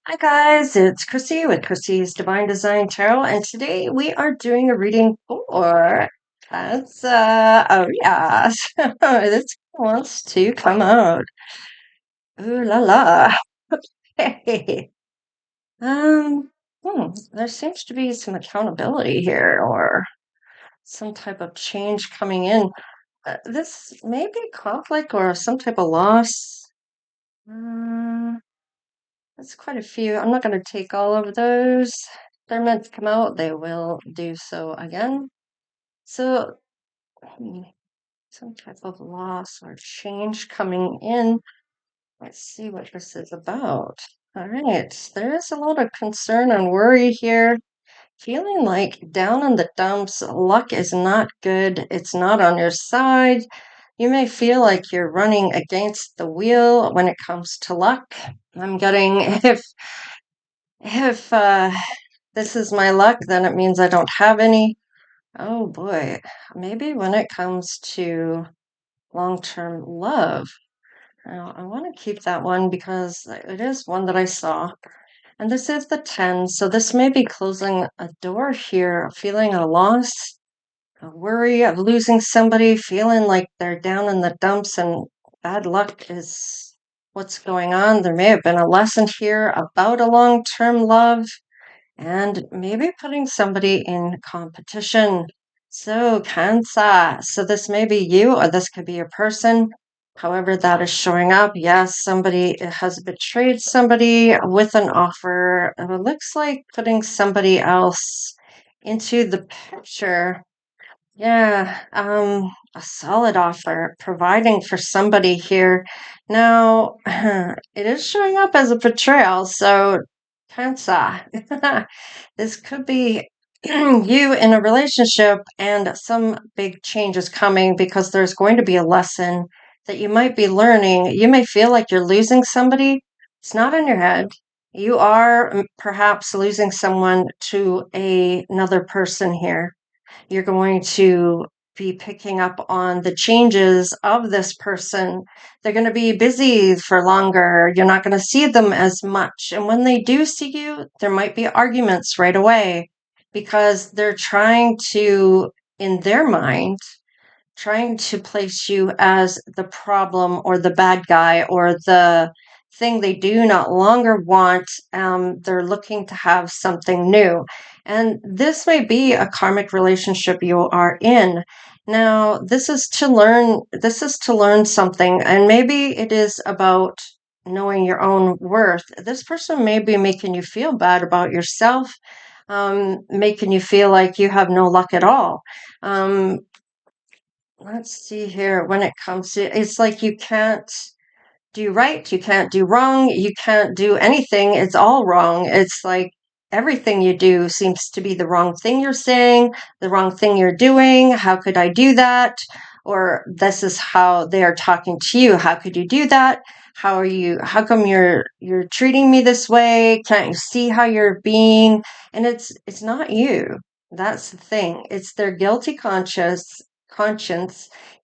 Hi guys, it's Chrissy with Chrissy's Divine Design Tarot, and today we are doing a reading for Arias. This wants to come out. Ooh la la. Hey. Um, there seems to be some accountability here or some type of change coming in. This may be conflict or some type of loss. Um, That's quite a few. I'm not going to take all of those. They're meant to come out. They will do so again. So, some type of loss or change coming in. Let's see what this is about. All right. There is a lot of concern and worry here. Feeling like down in the dumps, luck is not good. It's not on your side. You may feel like you're running against the wheel when it comes to luck. I'm getting if this is my luck, then it means I don't have any. Oh boy, maybe when it comes to long-term love, I want to keep that one because it is one that I saw. And this is the 10, so this may be closing a door here, feeling a loss, a worry of losing somebody, feeling like they're down in the dumps and bad luck is what's going on. There may have been a lesson here about a long-term love and maybe putting somebody in competition. So, Cancer. So, this may be you, or this could be a person. However, that is showing up. Yes, somebody has betrayed somebody with an offer. It looks like putting somebody else into the picture. Yeah, a solid offer, providing for somebody here. Now, it is showing up as a betrayal, so Cancer. This could be you in a relationship and some big change is coming because there's going to be a lesson that you might be learning. You may feel like you're losing somebody. It's not in your head. You are perhaps losing someone to another person here. You're going to be picking up on the changes of this person. They're going to be busy for longer. You're not going to see them as much. And when they do see you, there might be arguments right away because they're trying to, in their mind, trying to place you as the problem or the bad guy or the thing they do not longer want. They're looking to have something new. And this may be a karmic relationship you are in. Now, this is to learn something, and maybe it is about knowing your own worth. This person may be making you feel bad about yourself, making you feel like you have no luck at all. Um, Let's see here. When it comes to, it's like you can't do right, you can't do wrong, you can't do anything. It's all wrong. It's like everything you do seems to be the wrong thing you're saying, the wrong thing you're doing. How could I do that? Or this is how they are talking to you. How could you do that? How come you're treating me this way? Can't you see how you're being? And it's not you. That's the thing. It's their guilty conscience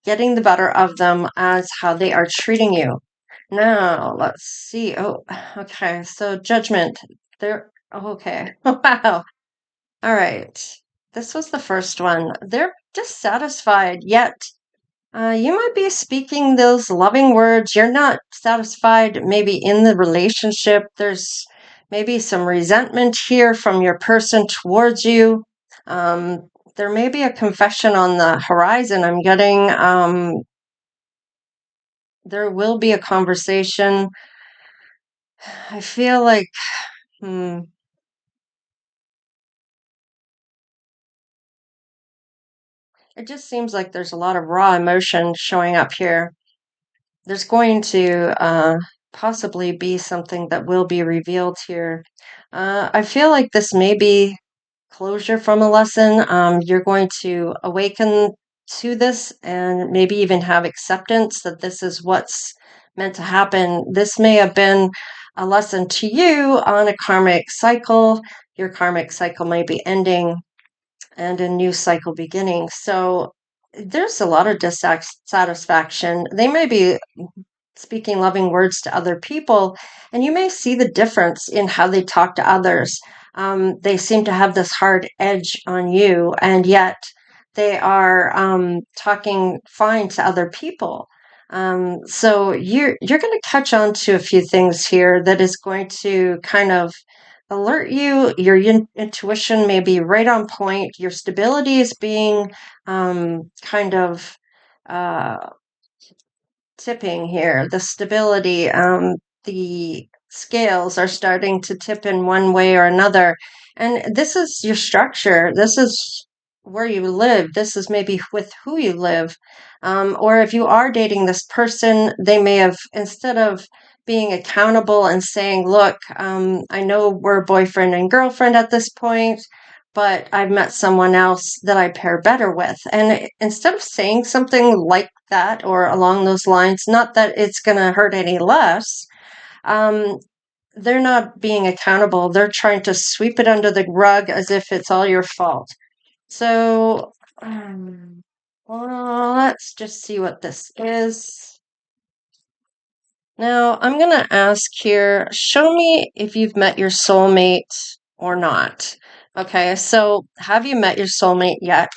getting the better of them as how they are treating you. Now, let's see. Oh, okay. So judgment. There. Oh, okay. Wow. All right. This was the first one. They're dissatisfied, yet you might be speaking those loving words. You're not satisfied maybe in the relationship. There's maybe some resentment here from your person towards you. There may be a confession on the horizon. I'm getting there will be a conversation. I feel like hmm, it just seems like there's a lot of raw emotion showing up here. There's going to possibly be something that will be revealed here. I feel like this may be closure from a lesson. You're going to awaken to this and maybe even have acceptance that this is what's meant to happen. This may have been a lesson to you on a karmic cycle. Your karmic cycle might be ending and a new cycle beginning. So there's a lot of dissatisfaction. They may be speaking loving words to other people, and you may see the difference in how they talk to others. They seem to have this hard edge on you, and yet they are talking fine to other people. So you're going to catch on to a few things here that is going to kind of alert you. Your intuition may be right on point. Your stability is being kind of uh, tipping here. The stability, the scales are starting to tip in one way or another. And this is your structure. This is where you live. This is maybe with who you live. Or if you are dating this person, they may have, instead of being accountable and saying, look, I know we're boyfriend and girlfriend at this point, but I've met someone else that I pair better with. And instead of saying something like that or along those lines, not that it's going to hurt any less, um, they're not being accountable. They're trying to sweep it under the rug as if it's all your fault. So, well, let's just see what this is. Now, I'm going to ask here, show me if you've met your soulmate or not. Okay, so have you met your soulmate yet?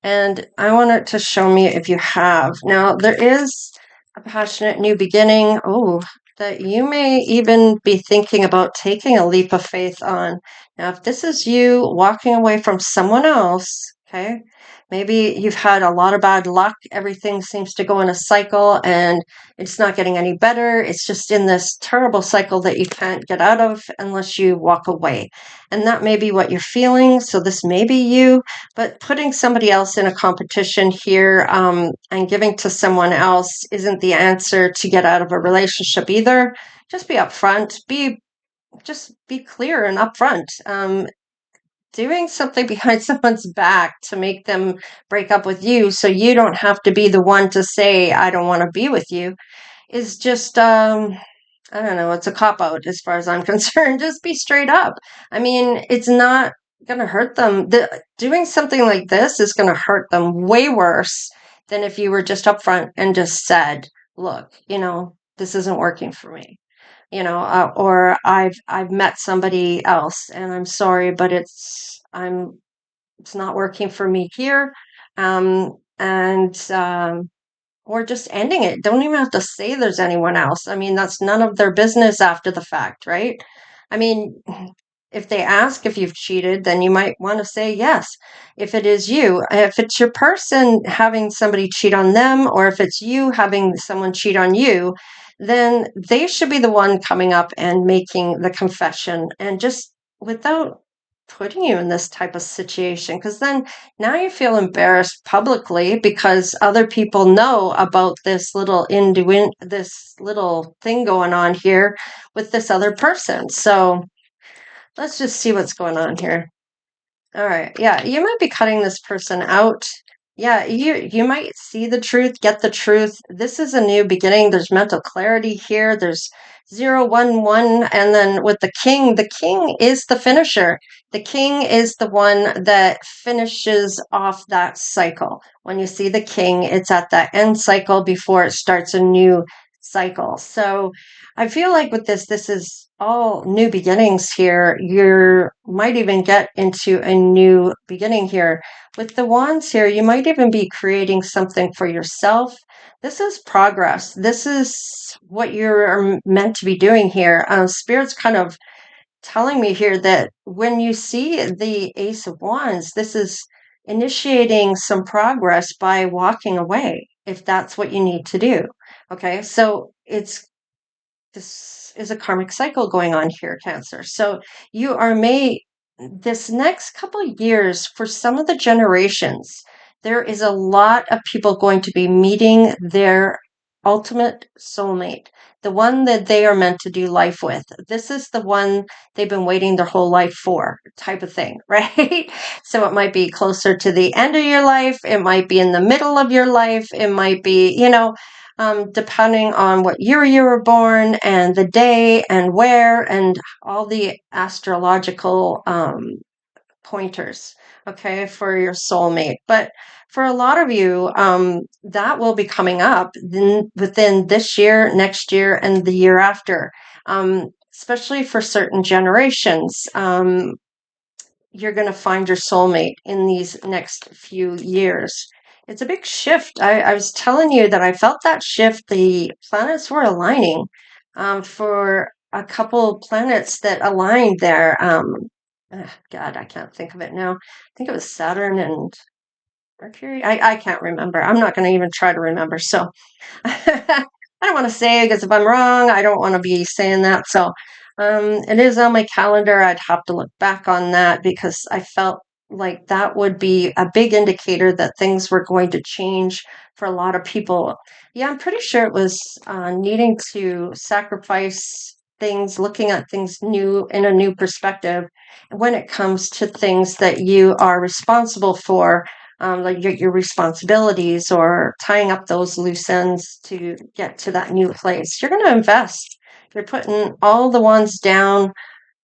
And I want it to show me if you have. Now, there is a passionate new beginning. Oh, that you may even be thinking about taking a leap of faith on. Now, if this is you walking away from someone else, okay, maybe you've had a lot of bad luck. Everything seems to go in a cycle and it's not getting any better. It's just in this terrible cycle that you can't get out of unless you walk away. And that may be what you're feeling. So this may be you, but putting somebody else in a competition here and giving to someone else isn't the answer to get out of a relationship either. Just be upfront. Just be clear and upfront. Doing something behind someone's back to make them break up with you so you don't have to be the one to say, I don't want to be with you, is just I don't know, it's a cop out as far as I'm concerned. Just be straight up. I mean, it's not going to hurt them. Doing something like this is going to hurt them way worse than if you were just upfront and just said, look, this isn't working for me. Or I've met somebody else and I'm sorry, but it's not working for me here. And or just ending it. Don't even have to say there's anyone else. I mean, that's none of their business after the fact, right? I mean, if they ask if you've cheated, then you might want to say yes. If it is you, if it's your person having somebody cheat on them, or if it's you having someone cheat on you, then they should be the one coming up and making the confession and just without putting you in this type of situation. Because then now you feel embarrassed publicly because other people know about this this little thing going on here with this other person. So let's just see what's going on here. All right. Yeah, you might be cutting this person out. Yeah, you might see the truth, get the truth. This is a new beginning. There's mental clarity here. There's 011, and then with the king is the finisher. The king is the one that finishes off that cycle. When you see the king, it's at that end cycle before it starts a new cycle. So I feel like with this is all new beginnings here. You might even get into a new beginning here. With the wands here, you might even be creating something for yourself. This is progress. This is what you're meant to be doing here. Spirit's kind of telling me here that when you see the Ace of Wands, this is initiating some progress by walking away, if that's what you need to do. Okay, so this is a karmic cycle going on here, Cancer. So you are this next couple of years, for some of the generations, there is a lot of people going to be meeting their ultimate soulmate, the one that they are meant to do life with. This is the one they've been waiting their whole life for, type of thing, right? So it might be closer to the end of your life. It might be in the middle of your life. It might be, depending on what year you were born and the day and where and all the astrological pointers, okay, for your soulmate. But for a lot of you, that will be coming up within this year, next year, and the year after, especially for certain generations. You're going to find your soulmate in these next few years. It's a big shift. I was telling you that I felt that shift. The planets were aligning for a couple planets that aligned there. God, I can't think of it now. I think it was Saturn and Mercury. I can't remember. I'm not going to even try to remember. So I don't want to say because if I'm wrong, I don't want to be saying that. So it is on my calendar. I'd have to look back on that because I felt like that would be a big indicator that things were going to change for a lot of people. Yeah, I'm pretty sure it was needing to sacrifice things, looking at things new in a new perspective when it comes to things that you are responsible for, like your responsibilities or tying up those loose ends to get to that new place. You're going to invest. You're putting all the ones down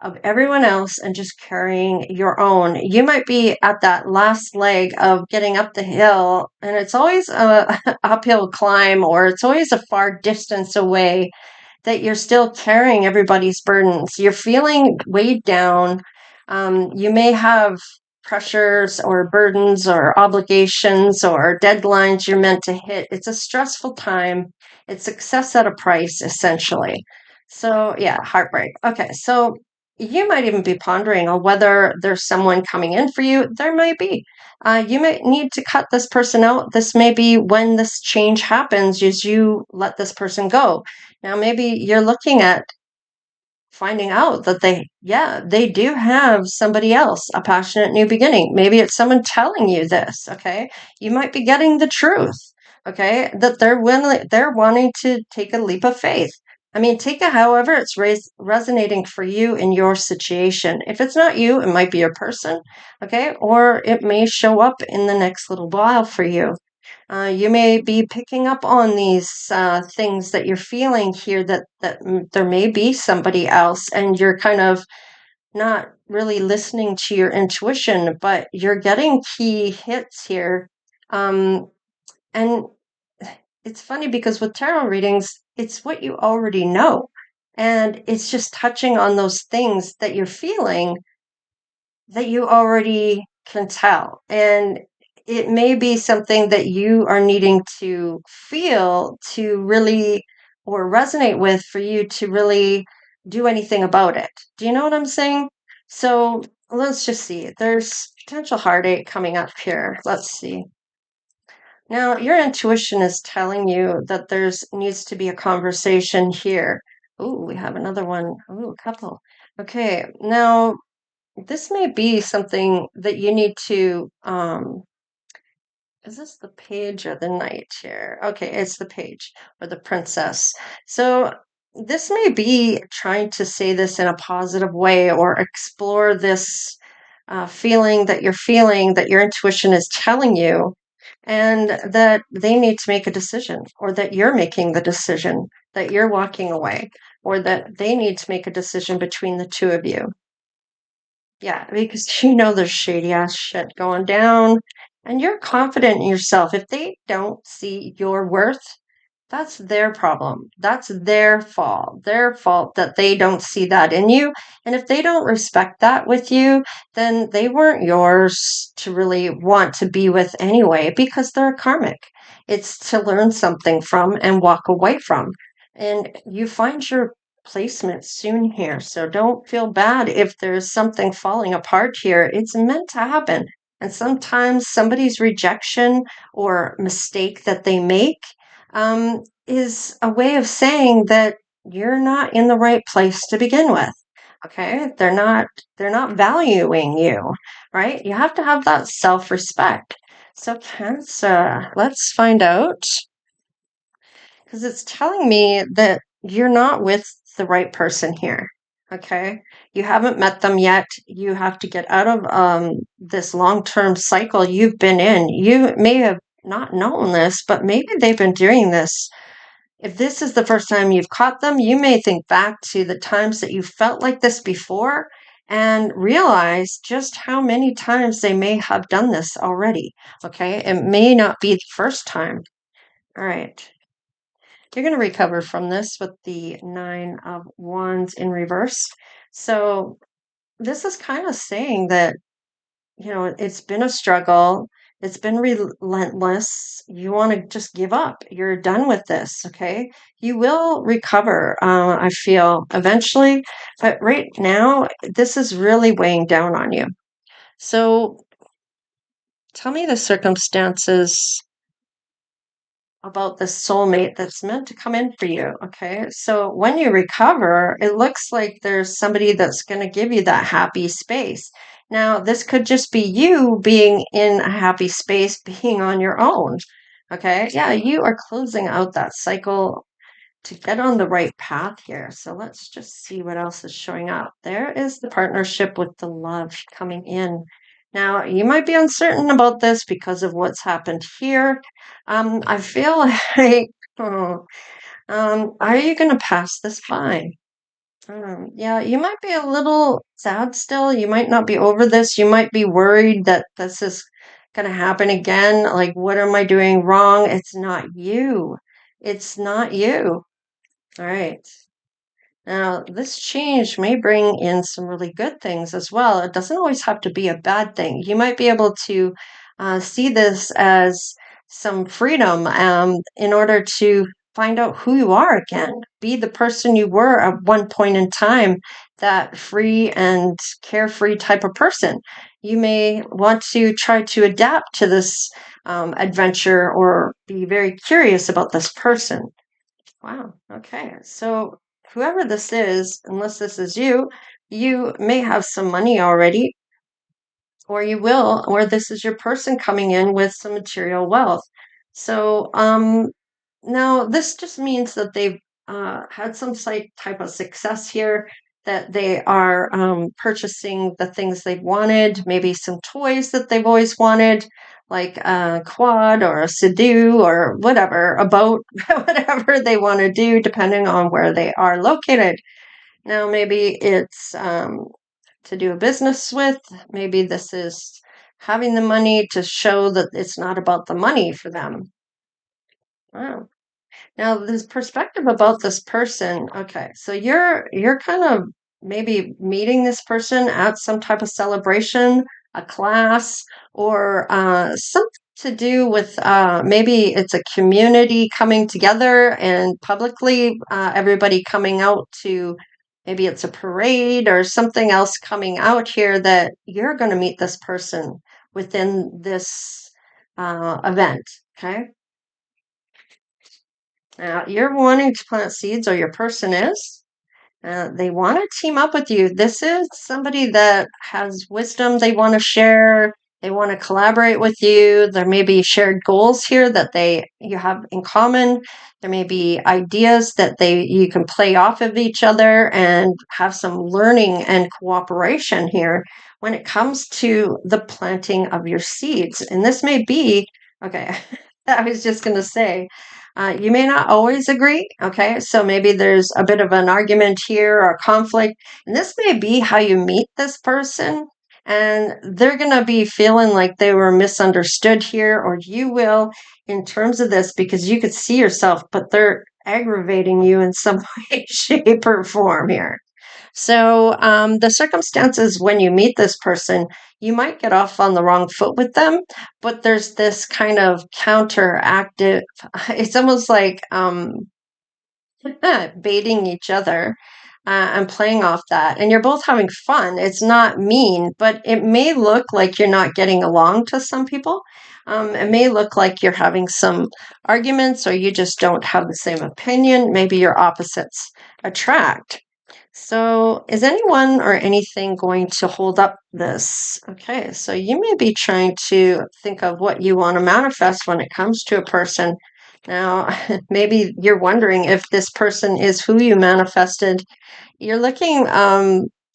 of everyone else and just carrying your own. You might be at that last leg of getting up the hill, and it's always a uphill climb, or it's always a far distance away that you're still carrying everybody's burdens. You're feeling weighed down. You may have pressures or burdens or obligations or deadlines you're meant to hit. It's a stressful time. It's success at a price, essentially. So, yeah, heartbreak. Okay, so you might even be pondering on whether there's someone coming in for you. There might be. You might need to cut this person out. This may be when this change happens, is you let this person go. Now, maybe you're looking at finding out that they do have somebody else, a passionate new beginning. Maybe it's someone telling you this, okay? You might be getting the truth, okay? That they're wanting to take a leap of faith. I mean, take it however it's resonating for you in your situation. If it's not you, it might be a person, okay? Or it may show up in the next little while for you. You may be picking up on these things that you're feeling here that there may be somebody else, and you're kind of not really listening to your intuition, but you're getting key hits here. And it's funny because with tarot readings, it's what you already know. And it's just touching on those things that you're feeling that you already can tell. And it may be something that you are needing to feel to really or resonate with for you to really do anything about it. Do you know what I'm saying? So let's just see. There's potential heartache coming up here. Let's see. Now, your intuition is telling you that there's needs to be a conversation here. Oh, we have another one. Oh, a couple. Okay. Now, this may be something that you need to, is this the page or the knight here? Okay, it's the page or the princess. So this may be trying to say this in a positive way or explore this feeling that you're feeling that your intuition is telling you, and that they need to make a decision, or that you're making the decision, that you're walking away, or that they need to make a decision between the two of you. Yeah, because you know there's shady ass shit going down and you're confident in yourself. If they don't see your worth, that's their problem. That's their fault. Their fault that they don't see that in you. And if they don't respect that with you, then they weren't yours to really want to be with anyway because they're karmic. It's to learn something from and walk away from. And you find your placement soon here. So don't feel bad if there's something falling apart here. It's meant to happen. And sometimes somebody's rejection or mistake that they make is a way of saying that you're not in the right place to begin with. Okay, they're not valuing you, right? You have to have that self-respect. So Cancer, let's find out, because it's telling me that you're not with the right person here. Okay, you haven't met them yet. You have to get out of this long-term cycle you've been in. You may have not known this, but maybe they've been doing this. If this is the first time you've caught them, you may think back to the times that you felt like this before, and realize just how many times they may have done this already. Okay, it may not be the first time. All right, you're going to recover from this with the Nine of Wands in reverse. So, this is kind of saying that, it's been a struggle. It's been relentless. You want to just give up. You're done with this, okay? You will recover, I feel, eventually. But right now, this is really weighing down on you. So tell me the circumstances about the soulmate that's meant to come in for you. Okay. So when you recover, it looks like there's somebody that's going to give you that happy space. Now, this could just be you being in a happy space, being on your own. Okay. Yeah. You are closing out that cycle to get on the right path here. So let's just see what else is showing up. There is the partnership with the love coming in. Now, you might be uncertain about this because of what's happened here. I feel like, are you going to pass this by? Yeah, you might be a little sad still. You might not be over this. You might be worried that this is going to happen again. Like, what am I doing wrong? It's not you. It's not you. All right. Now, this change may bring in some really good things as well. It doesn't always have to be a bad thing. You might be able to see this as some freedom in order to find out who you are again. Be the person you were at one point in time, that free and carefree type of person. You may want to try to adapt to this adventure or be very curious about this person. Wow. Okay. So whoever this is, unless this is you, you may have some money already, or you will, or this is your person coming in with some material wealth. So now this just means that they've had some type of success here, that they are purchasing the things they've wanted, maybe some toys that they've always wanted, like a quad or a Sea-Doo or whatever, a boat, whatever they want to do, depending on where they are located. Now, maybe it's to do a business with. Maybe this is having the money to show that it's not about the money for them. Wow. Now, this perspective about this person, okay, so you're kind of maybe meeting this person at some type of celebration, a class, or something to do with maybe it's a community coming together and publicly everybody coming out to, maybe it's a parade or something else coming out here that you're going to meet this person within this event. Okay. You're wanting to plant seeds, or your person is. They want to team up with you. This is somebody that has wisdom they want to share. They want to collaborate with you. There may be shared goals here that you have in common. There may be ideas that you can play off of each other and have some learning and cooperation here when it comes to the planting of your seeds. And this may be, okay, I was just going to say, you may not always agree, okay? So maybe there's a bit of an argument here or conflict, and this may be how you meet this person, and they're going to be feeling like they were misunderstood here, or you will, in terms of this, because you could see yourself, but they're aggravating you in some way, shape, or form here. So, the circumstances when you meet this person, you might get off on the wrong foot with them, but there's this kind of counteractive, it's almost like baiting each other and playing off that. And you're both having fun. It's not mean, but it may look like you're not getting along to some people. It may look like you're having some arguments, or you just don't have the same opinion. Maybe your opposites attract. So, is anyone or anything going to hold up this? Okay, so you may be trying to think of what you want to manifest when it comes to a person. Now, maybe you're wondering if this person is who you manifested. You're looking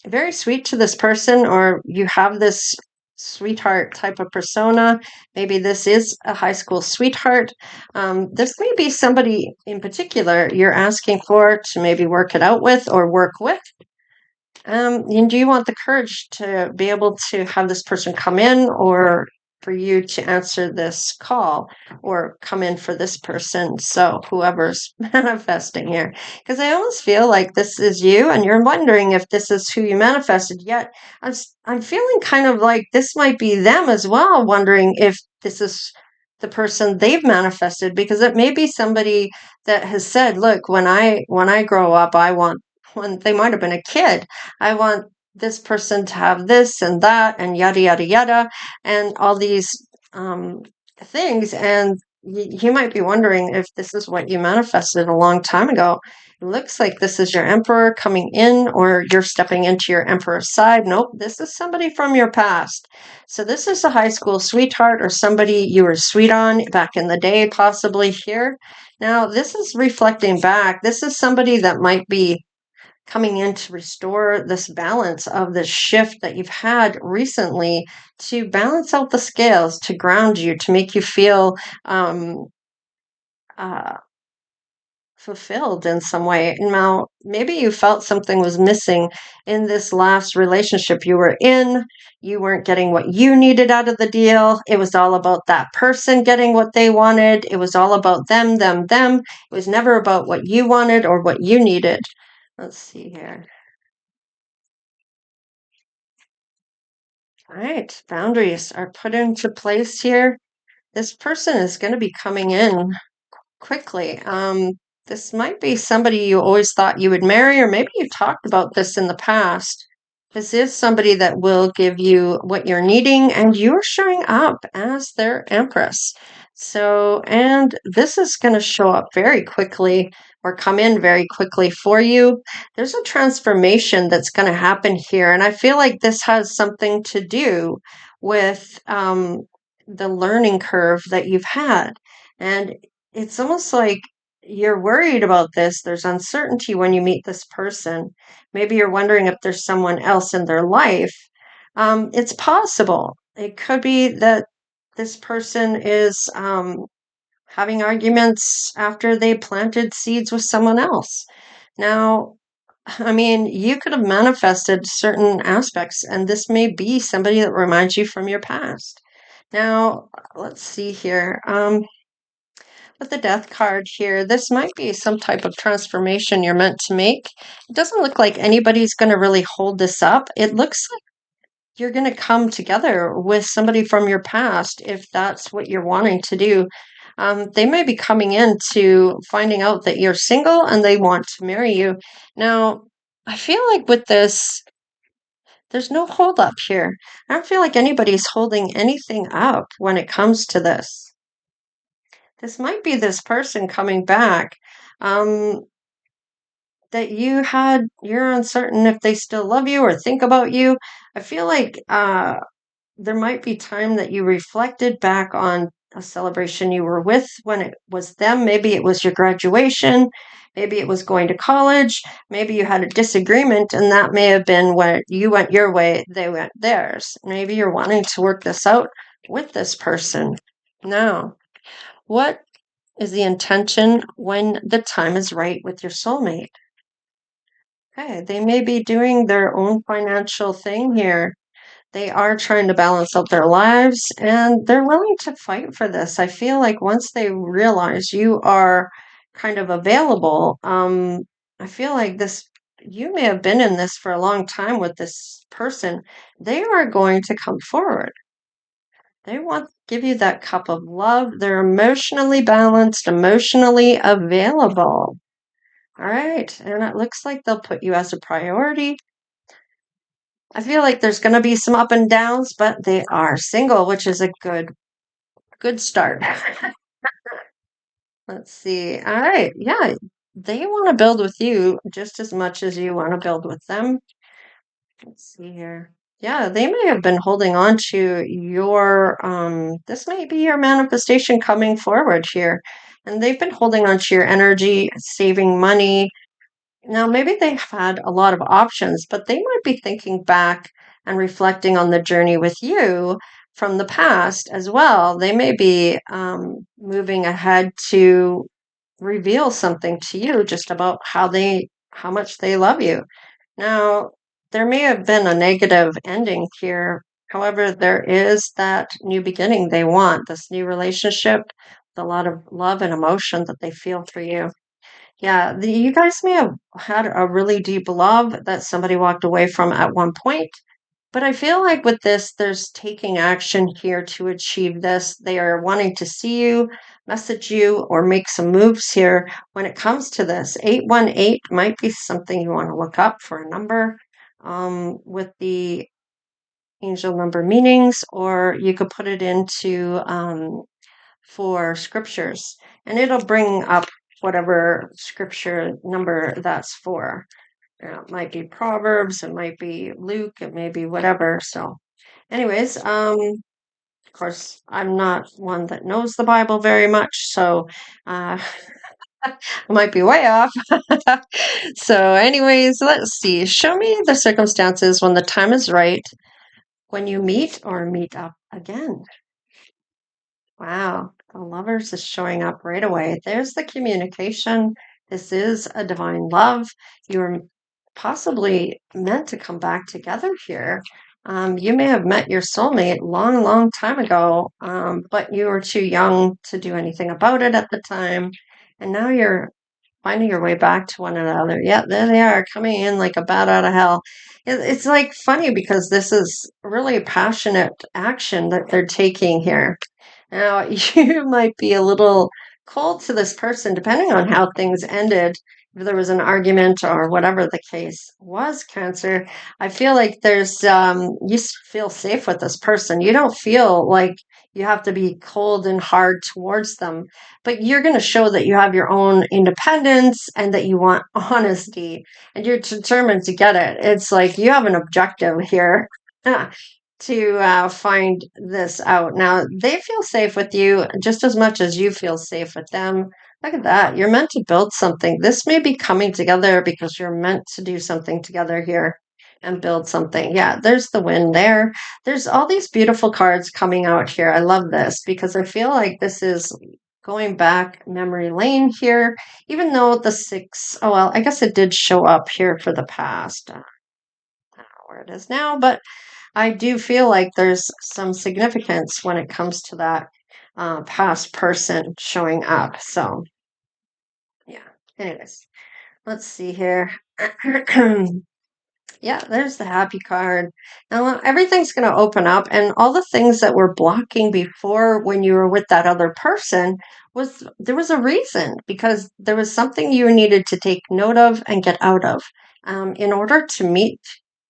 very sweet to this person, or you have this sweetheart type of persona. Maybe this is a high school sweetheart. This may be somebody in particular you're asking for to maybe work it out with or work with. And do you want the courage to be able to have this person come in, or for you to answer this call, or come in for this person? So whoever's manifesting here, because I almost feel like this is you and you're wondering if this is who you manifested. Yet I'm feeling kind of like this might be them as well, wondering if this is the person they've manifested, because it may be somebody that has said, look, when I grow up, I want, when they might have been a kid, I want this person to have this and that and yada yada yada and all these um, things. And you might be wondering if this is what you manifested a long time ago. It looks like this is your emperor coming in, or you're stepping into your emperor's side. Nope, this is somebody from your past. So this is a high school sweetheart, or somebody you were sweet on back in the day, possibly here. Now, this is reflecting back. This is somebody that might be coming in to restore this balance of this shift that you've had recently, to balance out the scales, to ground you, to make you feel um, uh, fulfilled in some way. Now, maybe you felt something was missing in this last relationship you were in. You weren't getting what you needed out of the deal. It was all about that person getting what they wanted. It was all about them, them, them. It was never about what you wanted or what you needed. Let's see here. All right, boundaries are put into place here. This person is going to be coming in quickly. This might be somebody you always thought you would marry, or maybe you talked about this in the past. This is somebody that will give you what you're needing, and you're showing up as their empress. So, and this is going to show up very quickly, or come in very quickly for you. There's a transformation that's going to happen here, and I feel like this has something to do with the learning curve that you've had. And it's almost like you're worried about this. There's uncertainty when you meet this person. Maybe you're wondering if there's someone else in their life. It's possible. It could be that this person is having arguments after they planted seeds with someone else. Now, I mean, you could have manifested certain aspects, and this may be somebody that reminds you from your past. Now, let's see here. With the death card here, this might be some type of transformation you're meant to make. It doesn't look like anybody's going to really hold this up. It looks like you're going to come together with somebody from your past if that's what you're wanting to do. They may be coming in to finding out that you're single and they want to marry you. Now, I feel like with this, there's no hold up here. I don't feel like anybody's holding anything up when it comes to this. This might be this person coming back um, that you're uncertain if they still love you or think about you. I feel like there might be time that you reflected back on a celebration you were with when it was them. Maybe it was your graduation. Maybe it was going to college. Maybe you had a disagreement, and that may have been where you went your way, they went theirs. Maybe you're wanting to work this out with this person. Now, what is the intention when the time is right with your soulmate? Okay, they may be doing their own financial thing here. They are trying to balance out their lives, and they're willing to fight for this. I feel like once they realize you are kind of available, I feel like this, you may have been in this for a long time with this person. They are going to come forward. They want to give you that cup of love. They're emotionally balanced, emotionally available. All right. And it looks like they'll put you as a priority. I feel like there's going to be some up and downs, but they are single, which is a good start. Let's see. All right. Yeah. They want to build with you just as much as you want to build with them. Let's see here. Yeah, they may have been holding on to your this may be your manifestation coming forward here. And they've been holding on to your energy, saving money. Now, maybe they've had a lot of options, but they might be thinking back and reflecting on the journey with you from the past as well. They may be moving ahead to reveal something to you just about how much they love you. Now, there may have been a negative ending here. However, there is that new beginning they want, this new relationship, a lot of love and emotion that they feel for you. Yeah, you guys may have had a really deep love that somebody walked away from at one point, but I feel like with this, there's taking action here to achieve this. They are wanting to see you, message you, or make some moves here when it comes to this. 818 might be something you want to look up for a number with the angel number meanings, or you could put it into for scriptures, and it'll bring up whatever scripture number that's for. It might be Proverbs, it might be Luke, it may be whatever. So, anyways, of course, I'm not one that knows the Bible very much, so uh, I might be way off. So, anyways, let's see. Show me the circumstances when the time is right, when you meet or meet up again. Wow, the lovers is showing up right away. There's the communication. This is a divine love. You're possibly meant to come back together here. You may have met your soulmate long, long time ago, but you were too young to do anything about it at the time. And now you're finding your way back to one another. Yeah, there they are, coming in like a bat out of hell. It's like funny because this is really passionate action that they're taking here. Now, you might be a little cold to this person, depending on how things ended. If there was an argument or whatever the case was, Cancer, I feel like feel safe with this person. You don't feel like you have to be cold and hard towards them, but you're going to show that you have your own independence and that you want honesty and you're determined to get it. It's like you have an objective here. To find this out. Now, they feel safe with you just as much as you feel safe with them. Look at that. You're meant to build something. This may be coming together because you're meant to do something together here and build something. Yeah, there's the win there. There's all these beautiful cards coming out here. I love this because I feel like this is going back memory lane here, even though the six, oh, well, I guess it did show up here for the past. I don't know where it is now, but I do feel like there's some significance when it comes to that past person showing up. So, yeah. Anyways, let's see here. Yeah, there's the happy card. Now everything's going to open up, and all the things that were blocking before when you were with that other person there was a reason because there was something you needed to take note of and get out of in order to meet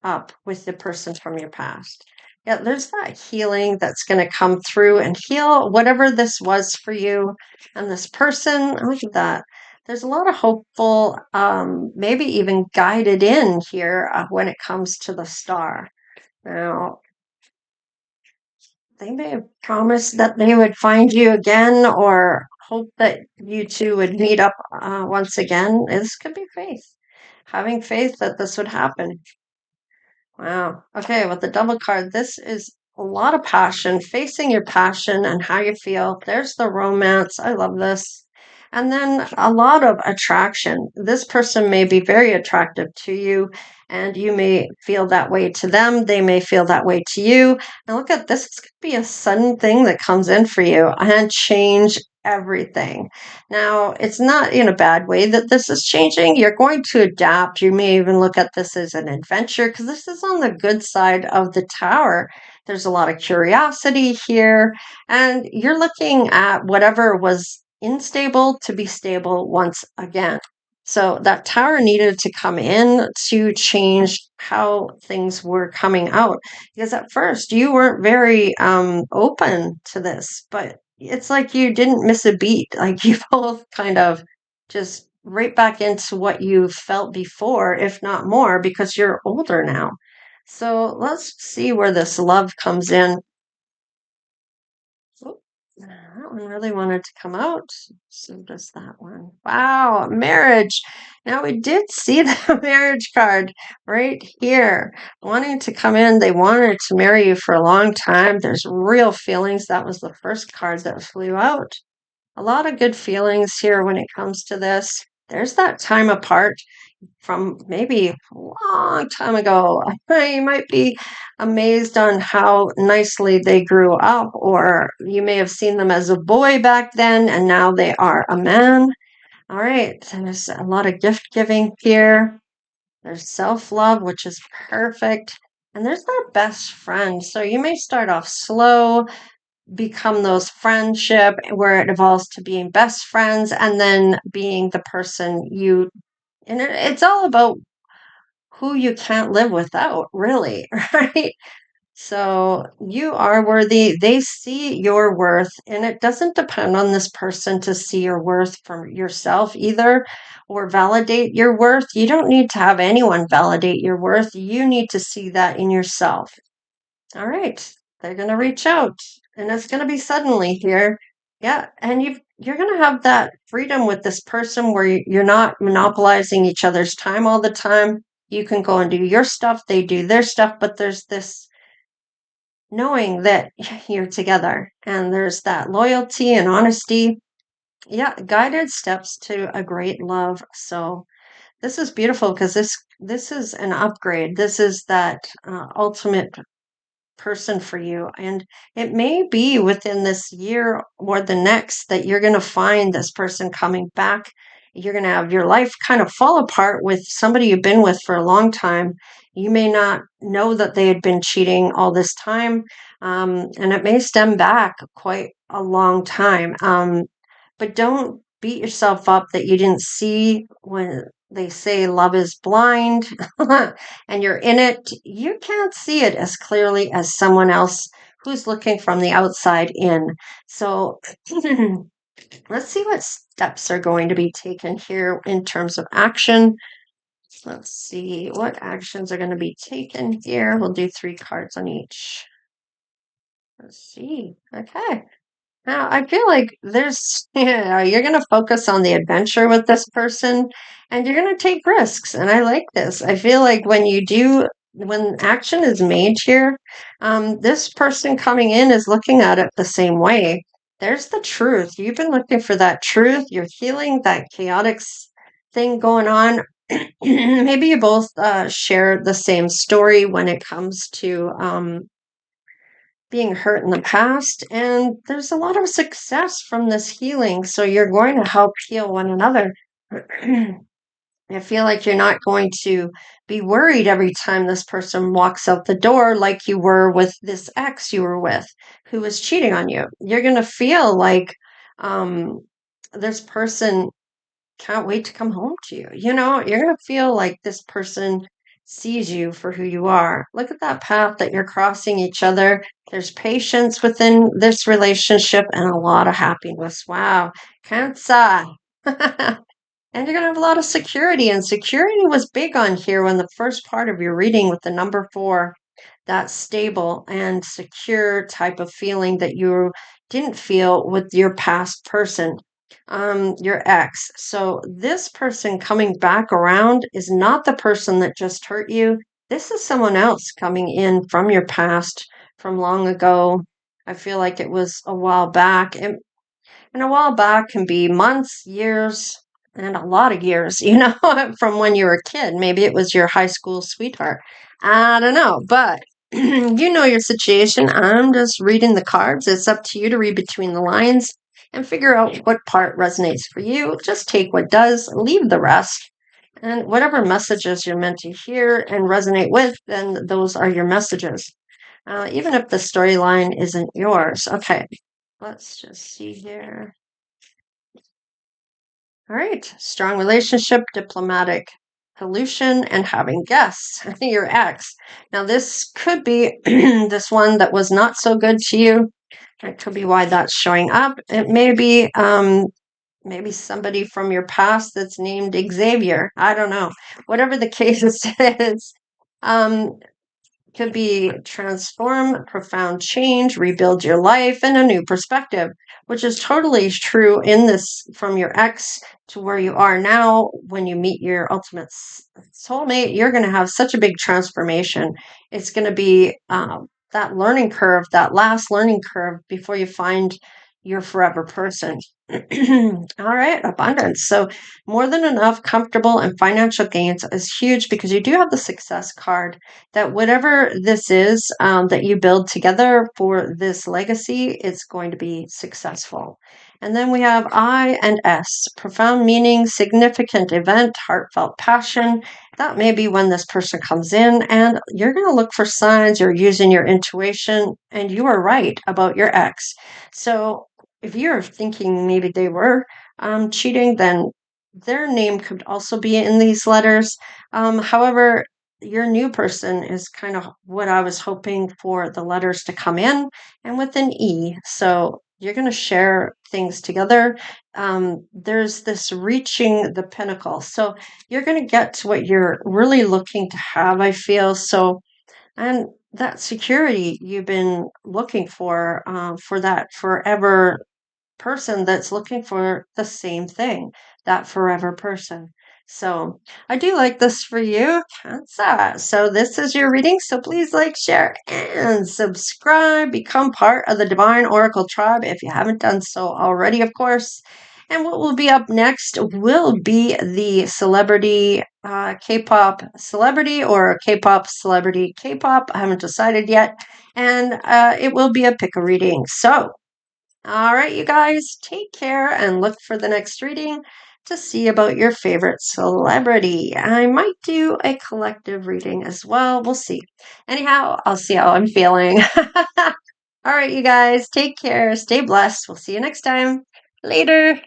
up with the person from your past. Yeah, there's that healing that's going to come through and heal whatever this was for you and this person. Look at that. There's a lot of hopeful, maybe even guided in here when it comes to the star. Now, they may have promised that they would find you again or hope that you two would meet up once again. This could be faith, having faith that this would happen. Wow. Okay, with the double card, this is a lot of passion, facing your passion and how you feel. There's the romance. I love this. And then a lot of attraction. This person may be very attractive to you, and you may feel that way to them. They may feel that way to you. And look at this. It's going to be a sudden thing that comes in for you and change everything. Now, it's not in a bad way that this is changing. You're going to adapt. You may even look at this as an adventure because this is on the good side of the tower. There's a lot of curiosity here, and you're looking at whatever was unstable to be stable once again. So that tower needed to come in to change how things were coming out. Because at first you weren't very open to this, but it's like you didn't miss a beat. Like you both kind of just right back into what you felt before, if not more, because you're older now. So let's see where this love comes in. Oop, that one really wanted to come out. So does that one. Wow, marriage. Now we did see the marriage card right here. Wanting to come in. They wanted to marry you for a long time. There's real feelings. That was the first card that flew out. A lot of good feelings here when it comes to this. There's that time apart. from maybe a long time ago. You might be amazed on how nicely they grew up, or you may have seen them as a boy back then and now they are a man. All right, there's a lot of gift giving here. There's self love, which is perfect. And there's that best friend. So you may start off slow, become those friendship where it evolves to being best friends, and then being the person you, and it's all about who you can't live without, really, right? So you are worthy. They see your worth, and it doesn't depend on this person to see your worth from yourself either or validate your worth. You don't need to have anyone validate your worth. You need to see that in yourself. All right. They're going to reach out, and it's going to be suddenly here. Yeah, and you're going to have that freedom with this person where you're not monopolizing each other's time all the time. You can go and do your stuff, they do their stuff, but there's this knowing that you're together and there's that loyalty and honesty. Yeah, guided steps to a great love. So this is beautiful because this is an upgrade. This is that ultimate person for you. And it may be within this year or the next that you're going to find this person coming back. You're going to have your life kind of fall apart with somebody you've been with for a long time. You may not know that they had been cheating all this time, and it may stem back quite a long time. But don't beat yourself up that you didn't see when they say love is blind and you're in it. You can't see it as clearly as someone else who's looking from the outside in. So let's see what steps are going to be taken here in terms of action. Let's see what actions are going to be taken here. We'll do 3 cards on each. Let's see. Okay. Now, I feel like you're going to focus on the adventure with this person and you're going to take risks. And I like this. I feel like when action is made here, this person coming in is looking at it the same way. There's the truth. You've been looking for that truth. You're healing that chaotic thing going on. Maybe you both share the same story when it comes to being hurt in the past, and there's a lot of success from this healing. So you're going to help heal one another. I feel like you're not going to be worried every time this person walks out the door like you were with this ex you were with who was cheating on you. You're going to feel like um, this person can't wait to come home to you. You know, you're going to feel like this person sees you for who you are. Look at that path that you're crossing each other. There's patience within this relationship and a lot of happiness. Wow. Cancer. And you're going to have a lot of security. And security was big on here when the first part of your reading with the number 4, that stable and secure type of feeling that you didn't feel with your past person, your ex. So this person coming back around is not the person that just hurt you. This is someone else coming in from your past, from long ago. I feel like it was a while back. And a while back can be months, years, and a lot of years, from when you were a kid. Maybe it was your high school sweetheart. I don't know, but you know your situation. I'm just reading the cards. It's up to you to read between the lines and figure out what part resonates for you. Just take what does, leave the rest. And whatever messages you're meant to hear and resonate with, then those are your messages. Even if the storyline isn't yours. Okay, let's just see here. All right. Strong relationship, diplomatic pollution, and having guests. Your ex. Now, this could be this one that was not so good to you. That could be why that's showing up. It may be maybe somebody from your past that's named Xavier. I don't know. Whatever the case is, could be transform, profound change, rebuild your life, and a new perspective, which is totally true in this from your ex to where you are now. When you meet your ultimate soulmate, you're going to have such a big transformation. It's going to be that learning curve, that last learning curve before you find your forever person. All right, abundance. So, more than enough, comfortable, and financial gains is huge because you do have the success card that whatever this is that you build together for this legacy, it's going to be successful. And then we have I and S, profound meaning, significant event, heartfelt passion. That may be when this person comes in, and you're going to look for signs, you're using your intuition, and you are right about your ex. So, if you're thinking maybe they were cheating, then their name could also be in these letters. However, your new person is kind of what I was hoping for the letters to come in and with an E. So you're going to share things together. There's this reaching the pinnacle. So you're going to get to what you're really looking to have, I feel. So, and that security you've been looking for that forever person that's looking for the same thing, that forever person. So I do like this for you, Cancer. So this is your reading. So please like, share, and subscribe. Become part of the Divine Oracle tribe if you haven't done so already, of course. And what will be up next will be the celebrity K-pop celebrity or K-pop celebrity K-pop. I haven't decided yet. And it will be a pick a reading. So all right, you guys, take care and look for the next reading to see about your favorite celebrity. I might do a collective reading as well. We'll see. Anyhow, I'll see how I'm feeling. All right, you guys, take care. Stay blessed. We'll see you next time. Later.